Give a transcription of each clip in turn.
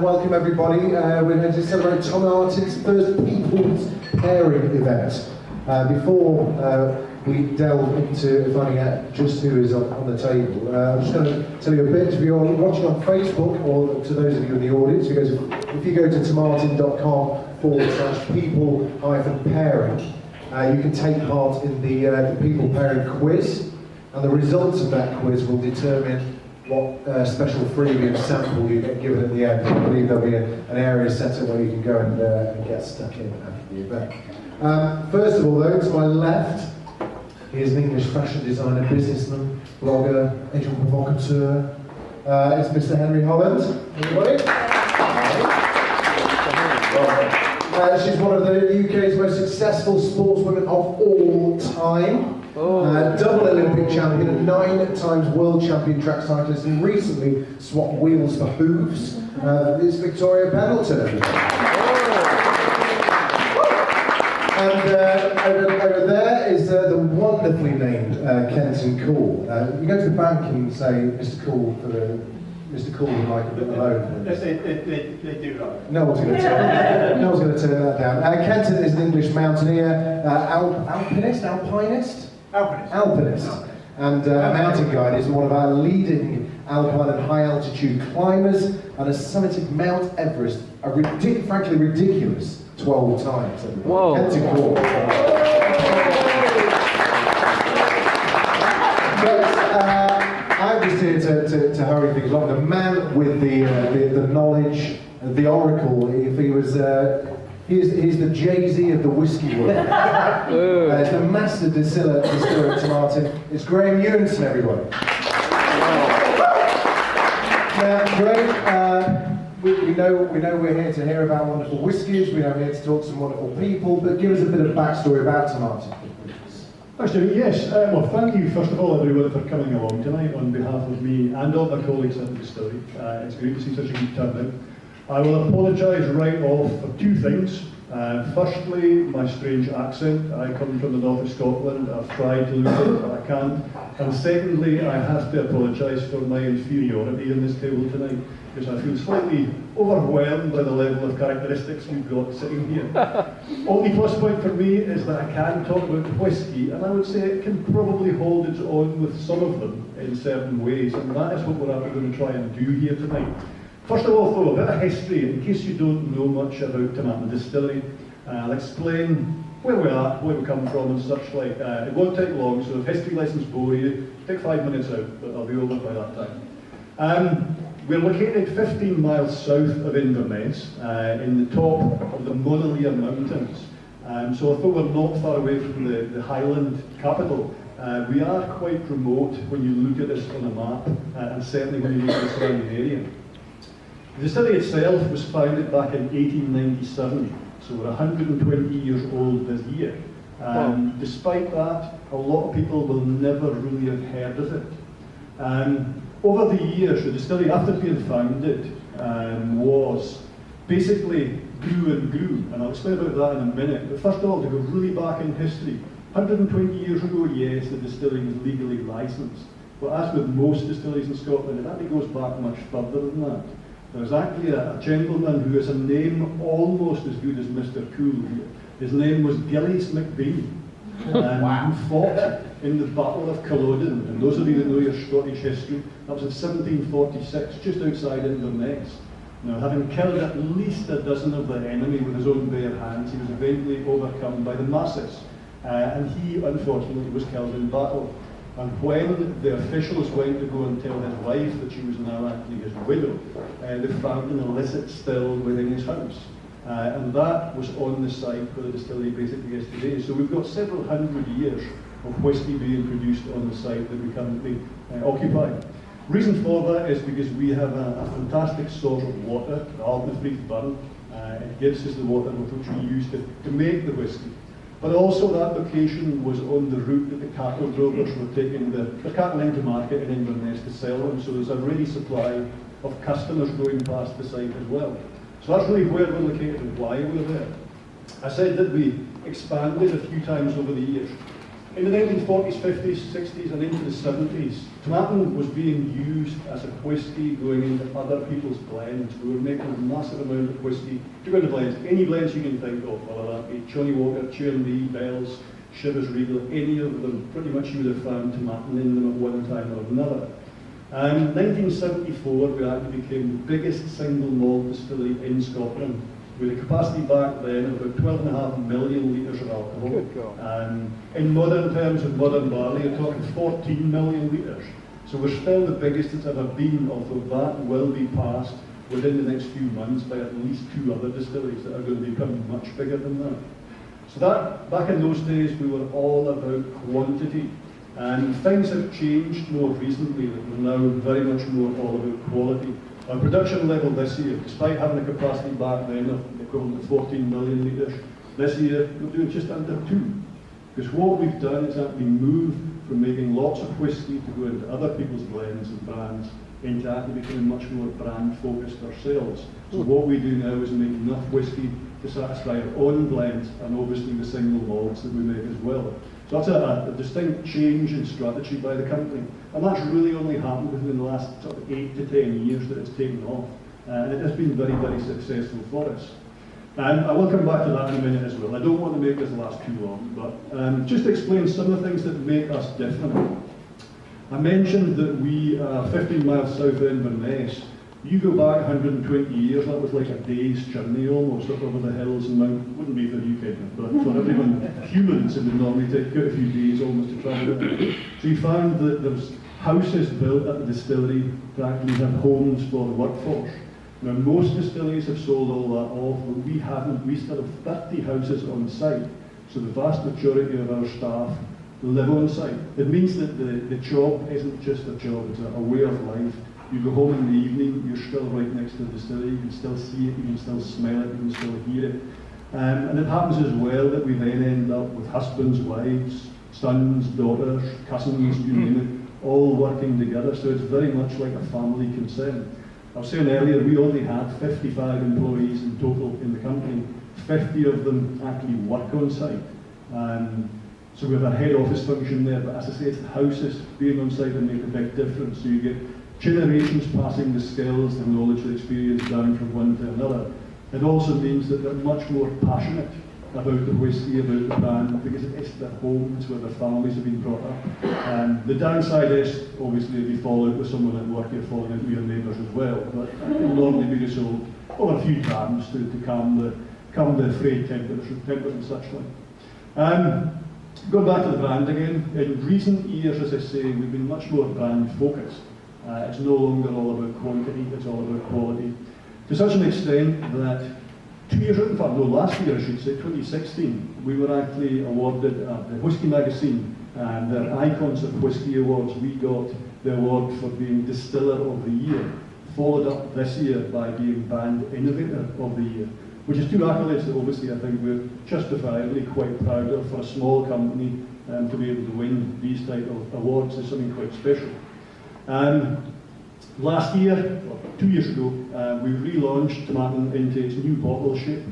Welcome everybody. We're going to celebrate Tomatin'S first People's Pairing event. Before we delve into finding out just who is on the table, I'm just going to tell you a bit. If you're watching on Facebook, or to those of you in the audience, if you go to tomatin.com/people-pairing, you can take part in the People Pairing quiz, and the results of that quiz will determine what special freebie and sample you get given at the end. I believe there'll be an area set up where you can go and get stuck in after the event. First of all though, to my left, he is an English fashion designer, businessman, blogger, agent provocateur. It's Mr. Henry Holland. Everybody? She's one of the UK's most successful sportswomen of all time. Double Olympic champion and 9 times world champion track cyclist, and recently swapped wheels for hooves. It's Victoria Pendleton. And over there is the wonderfully named Kenton Cool. You go to the bank and say, Mr. Cool, Mr. Cool would like a bit of loan. They do that. No one's going to turn that down. Kenton is an English mountaineer, alpinist, and a mountain guide. Is one of our leading alpine and high altitude climbers, and has summited Mount Everest a frankly ridiculous 12 times. Whoa. Kenton Cool. I'm just here to hurry things along. The man with the knowledge, the oracle. If he was. He's the Jay-Z of the whiskey world. It's the master distiller at Tomatin. It's Graham Ewanson, everybody. Great. We know we're here to hear about wonderful whiskies. We know we're here to talk to some wonderful people. But give us a bit of backstory about Tomatin. Thanks, Jimmy. Yes. Well, thank you first of all, everyone, for coming along tonight on behalf of me and all my colleagues at the distillery. It's great to see such a good turnout. I will apologise right off for 2 things. Firstly, my strange accent. I come from the north of Scotland. I've tried to lose it, but I can't. And secondly, I have to apologise for my inferiority in this table tonight, because I feel slightly overwhelmed by the level of characteristics we've got sitting here. Only plus point for me is that I can talk about whisky, and I would say it can probably hold its own with some of them in certain ways, and that is what we're going to try and do here tonight. First of all, though, a bit of history, in case you don't know much about Tomatin Distillery. I'll explain where we're at, where we come from and such like. It won't take long, so if history lessons bore you, take 5 minutes out, but I'll be over by that time. We're located 15 miles south of Inverness, in the top of the Mountains. So although we're not far away from the Highland capital, we are quite remote when you look at us on a map, and certainly when you look at the surrounding area. The distillery itself was founded back in 1897, so we're 120 years old this year. Despite that, a lot of people will never really have heard of it. Over the years, the distillery, after being founded, was basically grew, and I'll explain about that in a minute. But first of all, to go really back in history, 120 years ago, yes, the distillery was legally licensed. But as with most distilleries in Scotland, it actually goes back much further than that. There's actually a gentleman who has a name almost as good as Mr. Cool here. His name was Gillies McBean, who fought in the Battle of Culloden. And those of you that know your Scottish history, that was in 1746, just outside Inverness. Now, having killed at least a dozen of the enemy with his own bare hands, he was eventually overcome by the masses. And he, unfortunately, was killed in battle. And when the officials went to go and tell his wife that she was now actually his widow, they found an illicit still within his house. And that was on the site where the distillery basically is today. So we've got several hundred years of whisky being produced on the site that we currently occupy. Reason for that is because we have a fantastic source of water, the Ardnafreet burn. It gives us the water which we use to make the whisky. But also that location was on the route that the cattle drovers were taking the cattle into market in Inverness to sell them, so there's a ready supply of customers going past the site as well. So that's really where we're located and why we're there. I said that we expanded a few times over the years. In the 1940s, 50s, 60s and into the 70s, Tomatin was being used as a whisky going into other people's blends. We were making a massive amount of whisky to go into blends, any blends you can think of, whether that be Johnny Walker, Cherney, Bell's, Chivas Regal, any of them, pretty much you would have found Tomatin in them at one time or another. 1974, we actually became the biggest single malt distillery in Scotland, with a capacity back then of about 12.5 million litres of alcohol. Good God. In modern terms, of modern barley, you're talking 14 million litres. So we're still the biggest it's ever been, although that will be passed within the next few months by at least 2 other distilleries that are going to become much bigger than that. So that, back in those days, we were all about quantity. And things have changed more recently, that we're now very much more all about quality. Our production level this year, despite having a capacity back then of the equivalent of 14 million litres, this year we're doing just under 2. Because what we've done is actually move from making lots of whisky to go into other people's blends and brands into actually becoming much more brand focused ourselves. So what we do now is make enough whisky to satisfy our own blends and obviously the single malts that we make as well. So that's a distinct change in strategy by the company. And that's really only happened within the last sort of 8 to 10 years that it's taken off. And it has been very, very successful for us. And I will come back to that in a minute as well. I don't want to make this last too long, but just to explain some of the things that make us different. I mentioned that we are 15 miles south of Inverness. You go back 120 years, that was like a day's journey almost up over the hills and mount. Wouldn't be for you, Kenton, but for everyone, humans, it would normally take quite a few days almost to travel there. So you found that there was houses built at the distillery to actually have homes for the workforce. Now most distilleries have sold all that off, but we haven't. We still have 30 houses on site. So the vast majority of our staff live on site. It means that the job isn't just a job, it's a way of life. You go home in the evening, you're still right next to the distillery, you can still see it, you can still smell it, you can still hear it. And it happens as well that we then end up with husbands, wives, sons, daughters, cousins, you name it, all working together, so it's very much like a family concern. I was saying earlier, we only had 55 employees in total in the company. 50 of them actually work on site. So we have a head office function there, but as I say, it's the houses being on site that make a big difference. So you get generations passing the skills, the knowledge, the experience down from one to another. It also means that they're much more passionate about the whisky, about the brand, because it's their home, it's where their families have been brought up. The downside is, obviously, if you fall out with someone at work, you're falling out with your neighbours as well. But it can normally be resolved over a few times to calm the frayed tempers and such like. Going back to the brand again, in recent years, as I say, we've been much more brand focused. It's no longer all about quantity, it's all about quality. To such an extent that 2 years ago, in fact, no, last year I should say, 2016, we were actually awarded at the Whisky magazine and their Icons of Whisky Awards. We got the award for being Distiller of the Year, followed up this year by being Brand Innovator of the Year, which is 2 accolades that obviously I think we're justifiably quite proud of. For a small company to be able to win these type of awards is something quite special. Last year, 2 years ago, we relaunched Tomatin into its new bottle shape,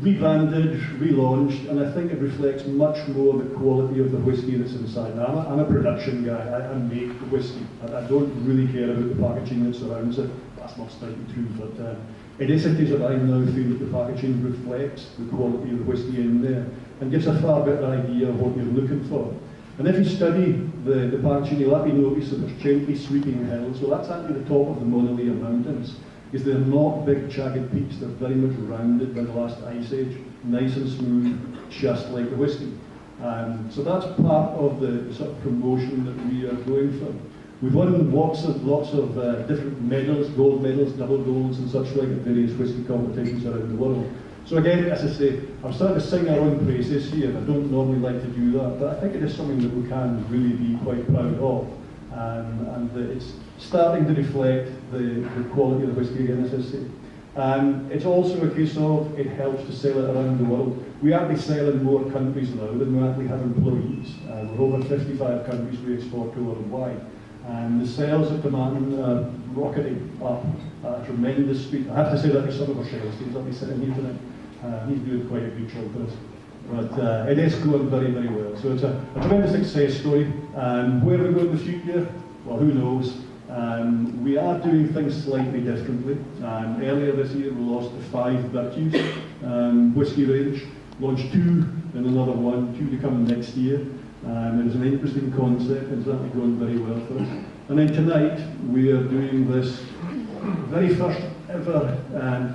rebranded, relaunched, and I think it reflects much more the quality of the whisky that's inside. Now, I'm a production guy, I make the whisky. I don't really care about the packaging that surrounds it. That's not slightly true, but it is a case that I now feel that the packaging reflects the quality of the whisky in there and gives a far better idea of what you're looking for. And if you study the packaging, you'll actually notice that there's gently sweeping hills. Well, that's actually the top of the Mountains, because they're not big jagged peaks, they're very much rounded by the last ice age, nice and smooth, just like the whisky. So that's part of the sort of promotion that we are going for. We've won lots of different medals, gold medals, double golds and such like at various whisky competitions around the world. So again, as I say, I'm starting to sing our own praises here. I don't normally like to do that, but I think it is something that we can really be quite proud of. And it's starting to reflect the quality of the whisky again, as I say. It's also a case of it helps to sell it around the world. We actually sell in more countries now than we actually have employees. We're over 55 countries we export to worldwide. And the sales of Tomatin are rocketing up at a tremendous speed. I have to say that to some of our sales teams, I'll be sitting here tonight. He's doing quite a good job for us. But it is going very, very well. So it's a tremendous success story. Where we go in the future, well, who knows? We are doing things slightly differently. Earlier this year we launched the 5 Virtues whisky range, launched 2 and another 1, 2 to come next year. It is an interesting concept and certainly going very well for us. And then tonight we are doing this very first ever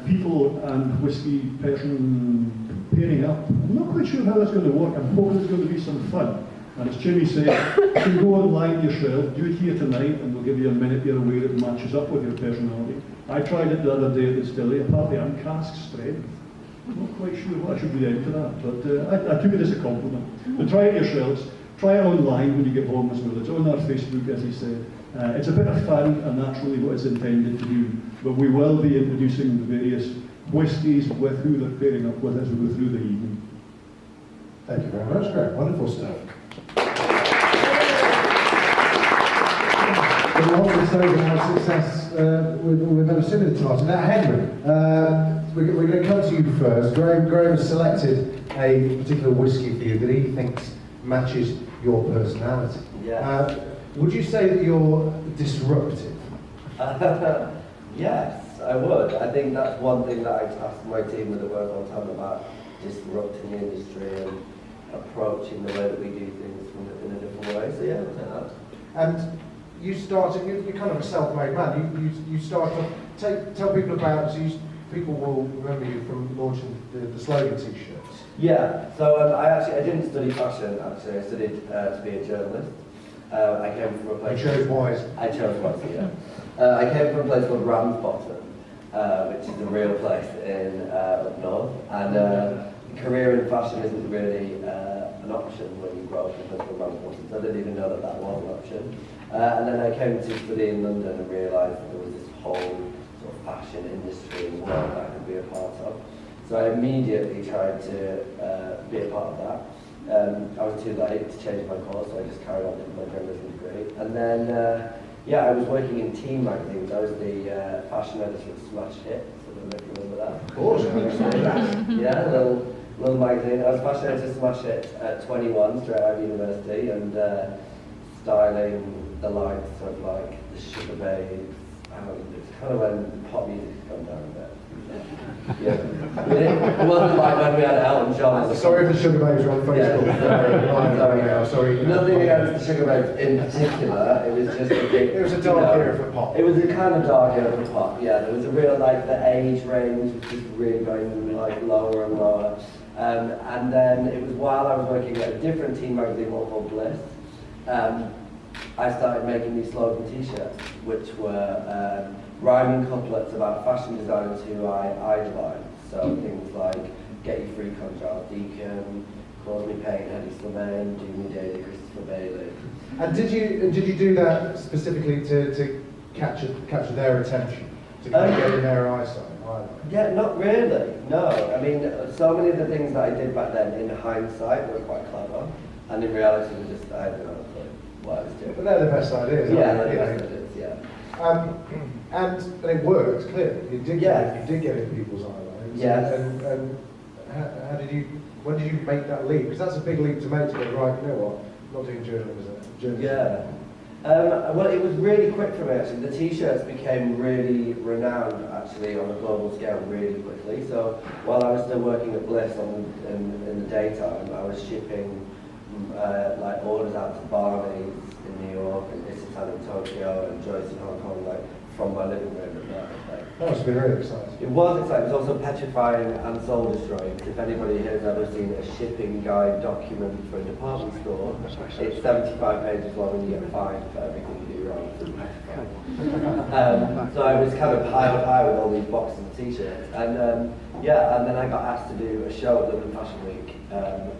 people and whisky person pairing up. I'm not quite sure how that's going to work. I'm hoping it's going to be some fun. And as Jimmy said, you can go online yourself, do it here tonight, and we'll give you a minute here where it matches up with your personality. I tried it the other day at the distillery. Apparently I'm cask strength. I'm not quite sure what I should be into that, but I took it as a compliment. But try it yourselves. Try it online when you get home as well. It's on our Facebook, as he said. It's a bit of fun, and that's really what it's intended to do. But we will be introducing the various whiskies with who they're pairing up with as we go through the evening. Thank you very much, Greg. Wonderful stuff. We want to say our success we've ever seen in the Tomatin. Now, Henry, we're going to come to you first. Graham has selected a particular whisky for you that he thinks matches your personality. Yeah. Would you say that you're disruptive? Yes, I would. I think that's one thing that I tasked my team with the work all the time about, disrupting the industry and approaching the way that we do things in a different way. So yeah, I'd say that. And you started, you're kind of a self-made man. You started, tell people about, people will remember you from launching the slogan t-shirts. Yeah, so I didn't study fashion actually, I studied to be a journalist. I came from a place... You chose wise. I chose wisely, yeah. I came from a place called Ramsbottom, which is a real place in up north, and a career in fashion isn't really an option when you grow up in a place called Ramsbottom, so I didn't even know that that was an option. And then I came to study in London and realised that there was this whole sort of fashion industry and world that I could be a part of. So I immediately tried to be a part of that. I was too late to change my course, so I just carried on with my journalism degree. And then, I was working in teen magazines. I was the fashion editor of Smash Hit, so I don't know if you remember that. Of course, I remember that. Yeah, little magazine. I was fashion editor of Smash Hit at 21, straight out of university, and styling the likes of like the Sugar Babes. It's kind of when pop music has come down a bit. Yeah. It wasn't like when we had Elton John. Sorry if the Sugar Babes are on Facebook. Yeah, sorry. Nothing against the Sugar Babes in particular. It was just a big. It was a dark era for pop. It was a kind of dark era for pop. Yeah, there was a real like the age range was just really going like lower and lower. And then it was while I was working at a different teen magazine called Bliss. I started making these slogan t-shirts, which were rhyming couplets about fashion designers who I idolise. So things like Get You Free Conjar Deacon, Cause Me Pain, Hedy Slimane, Do Me Daily, Christopher Bailey. And did you do that specifically to capture their attention, to kind of get in their eyesight? Yeah, not really. No, I mean, so many of the things that I did back then, in hindsight, were quite clever, and in reality, were just I don't know what I was doing. But they're the best ideas. Yeah, aren't they? they're the best ideas. Yeah. And it worked clearly. You did get in people's eyes. Yes. And when did you make that leap? Because that's a big leap to make, to go, right, you know what, I'm not doing journalism. Yeah. Well, it was really quick for me actually. The t-shirts became really renowned actually on a global scale really quickly. So while I was still working at Bliss in the daytime, I was shipping like orders out to Barney's in New York and Isetan in Tokyo and Joyce in Hong Kong, like from my living room at night. That must have been really exciting. It was exciting. It was also petrifying and soul destroying. If anybody here has ever seen a shipping guide document for a department store, it's 75 pages long and you get fined for everything you do wrong. So I was kind of piled high with all these boxes of t-shirts. And and then I got asked to do a show at London Fashion Week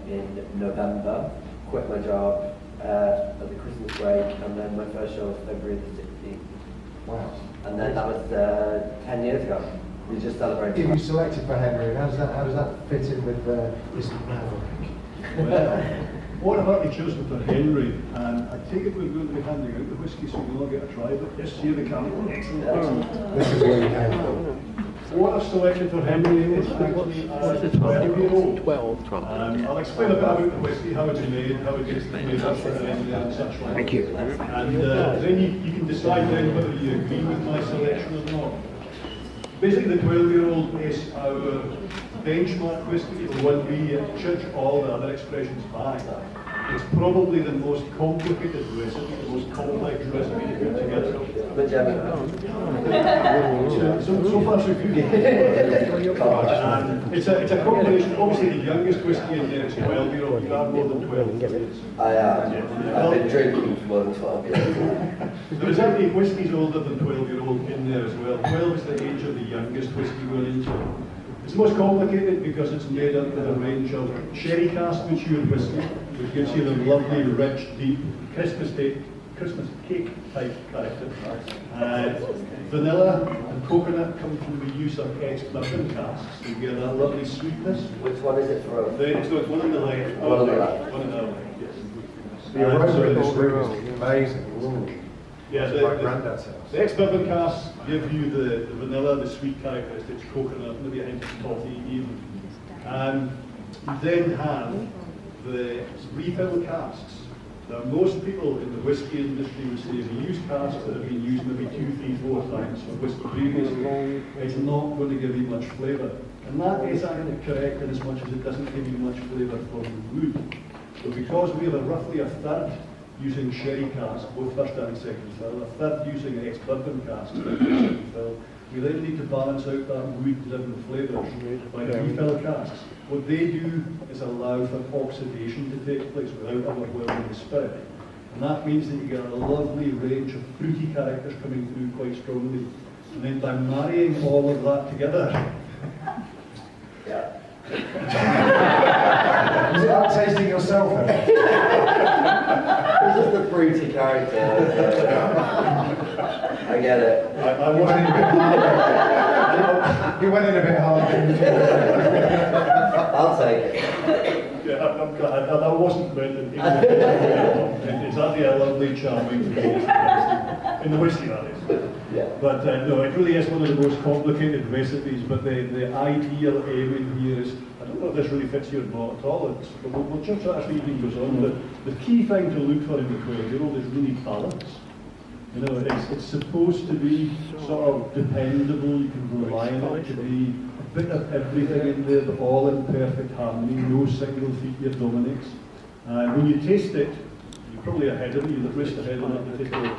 in November. Quit my job at the Christmas break, and then my first show was February the 16th. Wow. And then that was 10 years ago. We just celebrated. If you selected for Henry, how does that fit in with this maverick? Well, what about you chosen for Henry? And I take it we're going to be handing out the whisky so you can all get a try of it. Yes, here they come. Excellent. This is where you came from. water selection for Henry is actually a 12-year-old. 12. I'll explain a bit about the whiskey, how it's made, how it gets made, and such like. Thank you. And then you can decide then whether you agree with my selection or not. Basically, the 12-year-old is our benchmark whiskey, the one we judge all the other expressions by. It's probably the most complicated recipe, the most complex recipe to put together. But So far, so good. It's a combination. Obviously, the youngest whiskey in there is 12-year-old. You are more than 12 years. I've been drinking for more than 12 years. There is actually whiskies older than 12-year-old in there as well. 12 is the age of the youngest whiskey we're into. It's most complicated because it's made up with a range of sherry cask matured whiskey, which gives you the lovely, rich, deep Christmas cake type character. Vanilla and coconut come from the use of ex-bourbon casks. You get that lovely sweetness. Which one is it from? It's one on the left. One on the left. One on the left, yes. The aroma So in this it's- room is amazing. Yeah, It's like Grandad's house. the ex-bourbon casks give you the vanilla, the sweet characteristics, coconut, maybe a hint of toffee even. You then have the refill casks. Now, most people in the whiskey industry would say if you use casks that have been used maybe 2, 3, 4 times for whiskey previously, it's not going to give you much flavour. And that is actually correct in as much as it doesn't give you much flavour from the wood. But because we have roughly a third using sherry casks, both first and second fill, a third using ex-bourbon casks, second fill, we then need to balance out that wood-driven flavours by refill casks. What they do is allow for oxidation to take place without overwhelming the spirit. And that means that you get a lovely range of fruity characters coming through quite strongly. And then by marrying all of that together, Yeah. Is it like tasting yourself? It's just the fruity character. I get it. I You went in a want bit hard. You went in a bit hard. I'll take it. Yeah, I'm glad. That wasn't meant in It's actually a lovely, charming in the whiskey, that is. Yeah. But no, it really is one of the most complicated recipes. But the ideal aim in here is, I don't know if this really fits you or not at all, but we'll judge that as the evening goes on. But the key thing to look for in the 12-year-old is really balance. You know, it's supposed to be sort of dependable, you can rely on it to be a bit of everything in there, but all in perfect harmony, no single feature dominates. And when you taste it, you're probably ahead of me, you're the first ahead of me to taste it.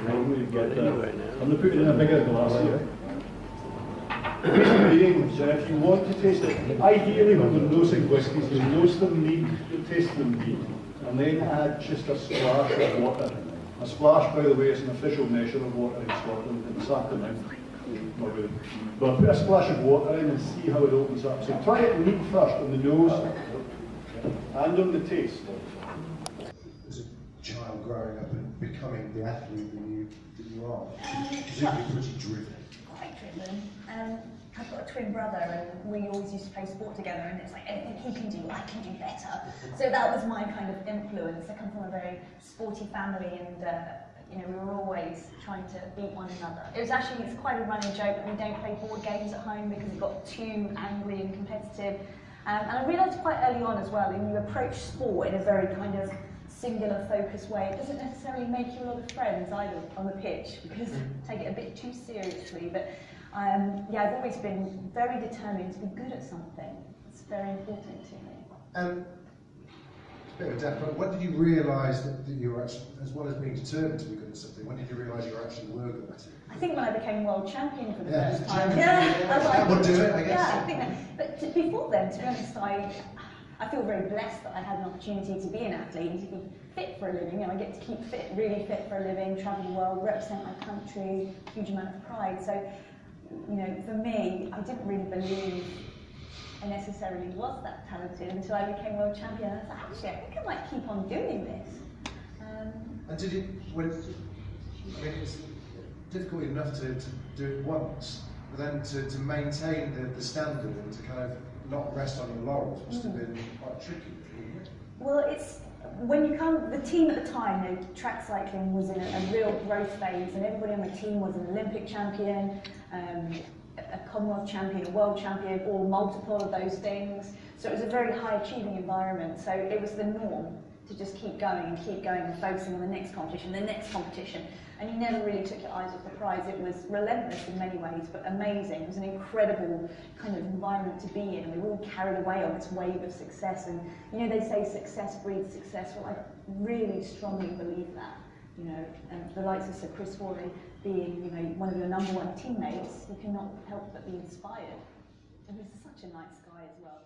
I'm going to put it in a bigger glass here. The reason being, so if you want to taste it, ideally when we're nosing whiskies, you nose them neat, you taste them neat, and then add just a splash of water. A splash, by the way, is an official measure of water in Scotland, in this afternoon. Not really. But put a splash of water in and see how it opens up. So try it neat first on the nose and on the taste. As a child growing up and becoming the athlete that you are, presumably pretty driven. Quite driven. I've got a twin brother and we always used to play sport together and it's like anything he can do, I can do better. So that was my kind of influence. I come from a very sporty family and you know, we were always trying to beat one another. It's quite a running joke that we don't play board games at home because it got too angry and competitive. And I realised quite early on as well, when you approach sport in a very kind of singular focused way, it doesn't necessarily make you a lot of friends either on the pitch because take it a bit too seriously. But yeah, I've always been very determined to be good at something. It's very important to me. It's a bit of a depth, but when did you realise that you were actually, as well as being determined to be good at something, when did you realise you were actually good at it? I think when I became world champion for the Yeah, first time. champion. I was like, That would do it, I guess. Yeah, I think that. But before then, to be honest, I feel very blessed that I had an opportunity to be an athlete and to be fit for a living. And I get to keep fit, really fit for a living, travel the world, represent my country, huge amount of pride. So, you know, for me, I didn't really believe I necessarily was that talented until I became world champion. And I was like, actually, I think I might keep on doing this. And did you, I mean, it's difficult enough to do it once, but then to maintain the standard and to kind of not rest on your laurels must have been quite tricky, wasn't it? Well, it's when you come. The team at the time, you know, track cycling was in a real growth phase, and everybody on the team was an Olympic champion, a Commonwealth champion, a world champion, or multiple of those things. So it was a very high achieving environment. So it was the norm to just keep going and focusing on the next competition, and you never really took your eyes off the prize. It was relentless in many ways, but amazing. It was an incredible kind of environment to be in, and we were all carried away on this wave of success. And you know, they say success breeds success. Well, I really strongly believe that. You know, and the likes of Sir Chris Forley being, you know, one of your #1 teammates, you cannot help but be inspired. And he's such a nice guy as well.